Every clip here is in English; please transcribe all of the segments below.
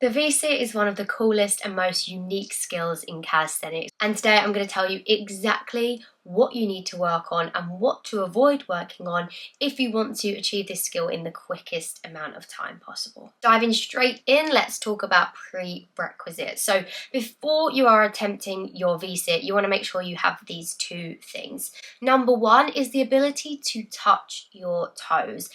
The V-sit is one of the coolest and most unique skills in calisthenics, and today I'm going to tell you exactly what you need to work on and what to avoid working on if you want to achieve this skill in the quickest amount of time possible. Diving straight in, let's talk about prerequisites. So before you are attempting your V-sit, you want to make sure you have these two things. Number one is the ability to touch your toes.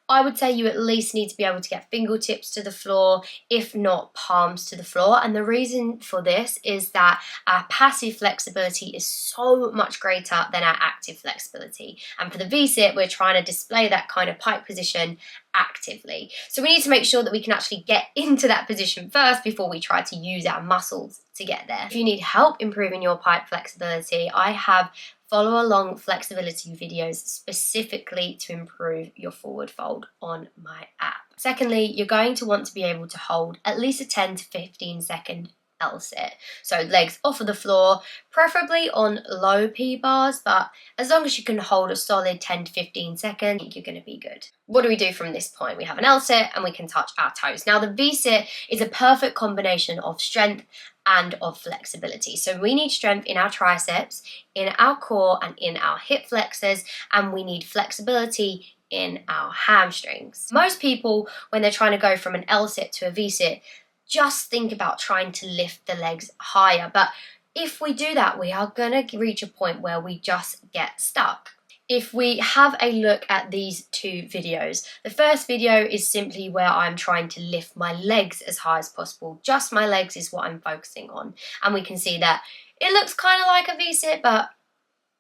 I would say you at least need to be able to get fingertips to the floor, if not palms to the floor. And the reason for this is that our passive flexibility is so much greater than our active flexibility. And for the V-sit, we're trying to display that kind of pike position actively. So we need to make sure that we can actually get into that position first before we try to use our muscles to get there. If you need help improving your pike flexibility, I have follow along flexibility videos specifically to improve your forward fold on my app. Secondly, you're going to want to be able to hold at least a 10 to 15 second L-sit. So legs off of the floor, preferably on low P bars, but as long as you can hold a solid 10 to 15 seconds, I think you're going to be good. What do we do from this point? We have an L-sit and we can touch our toes. Now the V-sit is a perfect combination of strength and of flexibility. So we need strength in our triceps, in our core and in our hip flexors, and we need flexibility in our hamstrings. Most people, when they're trying to go from an L-sit to a V-sit, just think about trying to lift the legs higher. But if we do that, we are going to reach a point where we just get stuck. If we have a look at these two videos, the first video is simply where I'm trying to lift my legs as high as possible. Just my legs is what I'm focusing on. And we can see that it looks kind of like a V-sit, but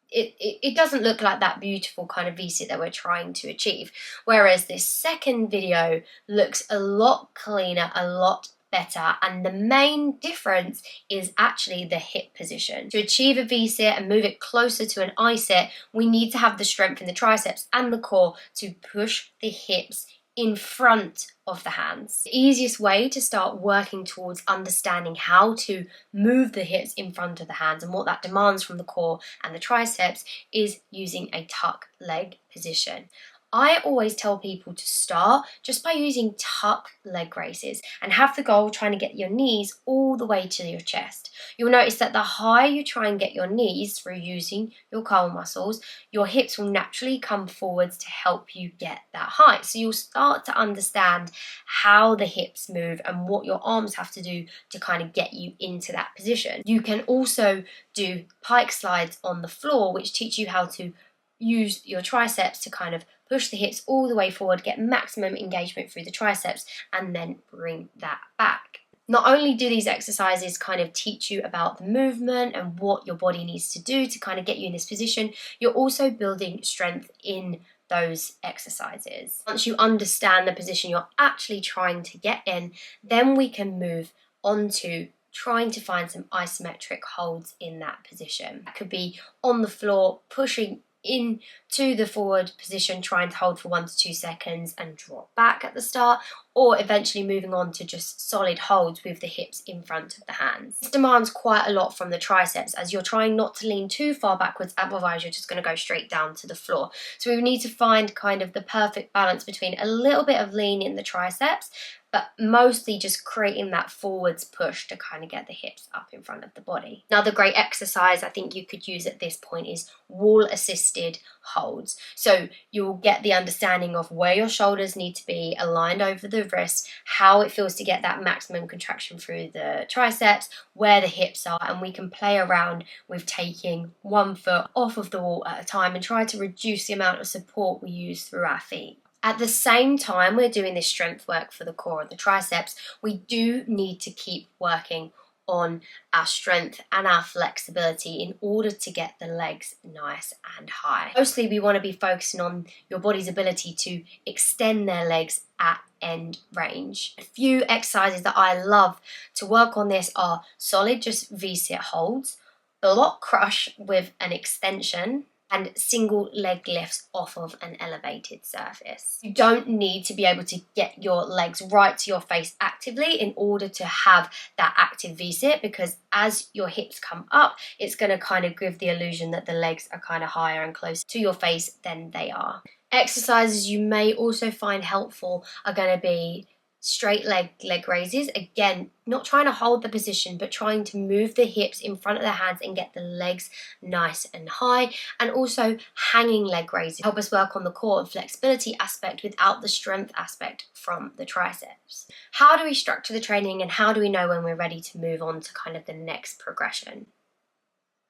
it doesn't look like that beautiful kind of V-sit that we're trying to achieve. Whereas this second video looks a lot cleaner, a lot better, and the main difference is actually the hip position. To achieve a V-sit and move it closer to an I-sit, we need to have the strength in the triceps and the core to push the hips in front of the hands. The easiest way to start working towards understanding how to move the hips in front of the hands and what that demands from the core and the triceps is using a tuck leg position. I always tell people to start just by using tuck leg raises and have the goal trying to get your knees all the way to your chest. You'll notice that the higher you try and get your knees through using your core muscles, your hips will naturally come forwards to help you get that height. So you'll start to understand how the hips move and what your arms have to do to kind of get you into that position. You can also do pike slides on the floor, which teach you how to use your triceps to kind of push the hips all the way forward, get maximum engagement through the triceps, and then bring that back. Not only do these exercises kind of teach you about the movement and what your body needs to do to kind of get you in this position, you're also building strength in those exercises. Once you understand the position you're actually trying to get in, then we can move on to trying to find some isometric holds in that position. It could be on the floor, pushing into the forward position, trying to hold for 1 to 2 seconds and drop back at the start, or eventually moving on to just solid holds with the hips in front of the hands. This demands quite a lot from the triceps as you're trying not to lean too far backwards, otherwise you're just going to go straight down to the floor. So we need to find kind of the perfect balance between a little bit of lean in the triceps, but mostly just creating that forwards push to kind of get the hips up in front of the body. Another great exercise I think you could use at this point is wall assisted holds. So you'll get the understanding of where your shoulders need to be aligned over the wrists, how it feels to get that maximum contraction through the triceps, where the hips are, and we can play around with taking one foot off of the wall at a time and try to reduce the amount of support we use through our feet. At the same time we're doing this strength work for the core and the triceps, we do need to keep working on our strength and our flexibility in order to get the legs nice and high. Mostly we want to be focusing on your body's ability to extend their legs at end range. A few exercises that I love to work on this are solid just V-sit holds, block crush with an extension, and single leg lifts off of an elevated surface. You don't need to be able to get your legs right to your face actively in order to have that active V-sit, because as your hips come up, it's going to kind of give the illusion that the legs are kind of higher and closer to your face than they are. Exercises you may also find helpful are going to be straight leg raises. Again, not trying to hold the position, but trying to move the hips in front of the hands and get the legs nice and high. And also hanging leg raises help us work on the core and flexibility aspect without the strength aspect from the triceps. How do we structure the training, and how do we know when we're ready to move on to kind of the next progression?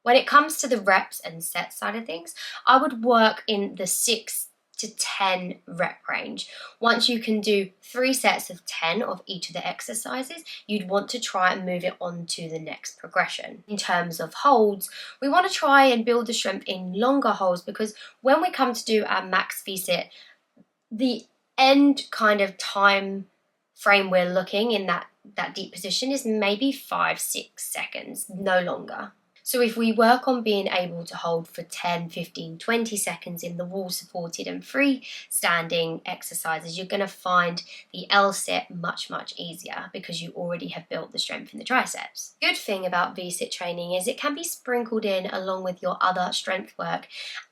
When it comes to the reps and set side of things, I would work in the 6 to 10 rep range. Once you can do 3 sets of 10 of each of the exercises, you'd want to try and move it on to the next progression. In terms of holds, we want to try and build the strength in longer holds, because when we come to do our max V-sit, the end kind of time frame we're looking in that deep position is maybe 5-6 seconds, no longer. So if we work on being able to hold for 10, 15, 20 seconds in the wall supported and freestanding exercises, you're going to find the L-sit much easier, because you already have built the strength in the triceps. Good thing about V-sit training is it can be sprinkled in along with your other strength work,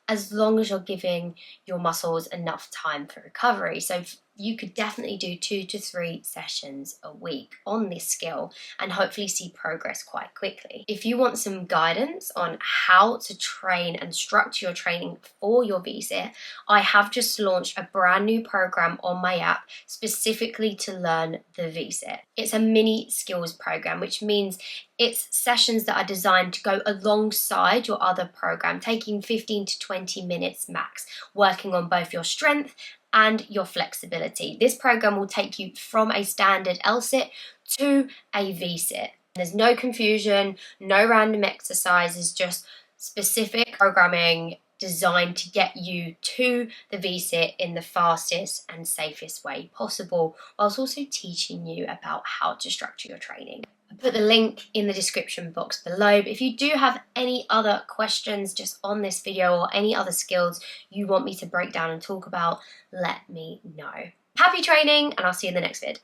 as long as you're giving your muscles enough time for recovery. So you could definitely do 2 to 3 sessions a week on this skill and hopefully see progress quite quickly. If you want some guidance on how to train and structure your training for your V-sit, I have just launched a brand new program on my app specifically to learn the V-sit. It's a mini skills program, which means it's sessions that are designed to go alongside your other program, taking 15 to 20 minutes max, working on both your strength and your flexibility. This program will take you from a standard L-sit to a V-sit. There's no confusion, no random exercises, just specific programming designed to get you to the V-sit in the fastest and safest way possible, whilst also teaching you about how to structure your training. I'll put the link in the description box below. But if you do have any other questions just on this video, or any other skills you want me to break down and talk about, let me know. Happy training, and I'll see you in the next vid.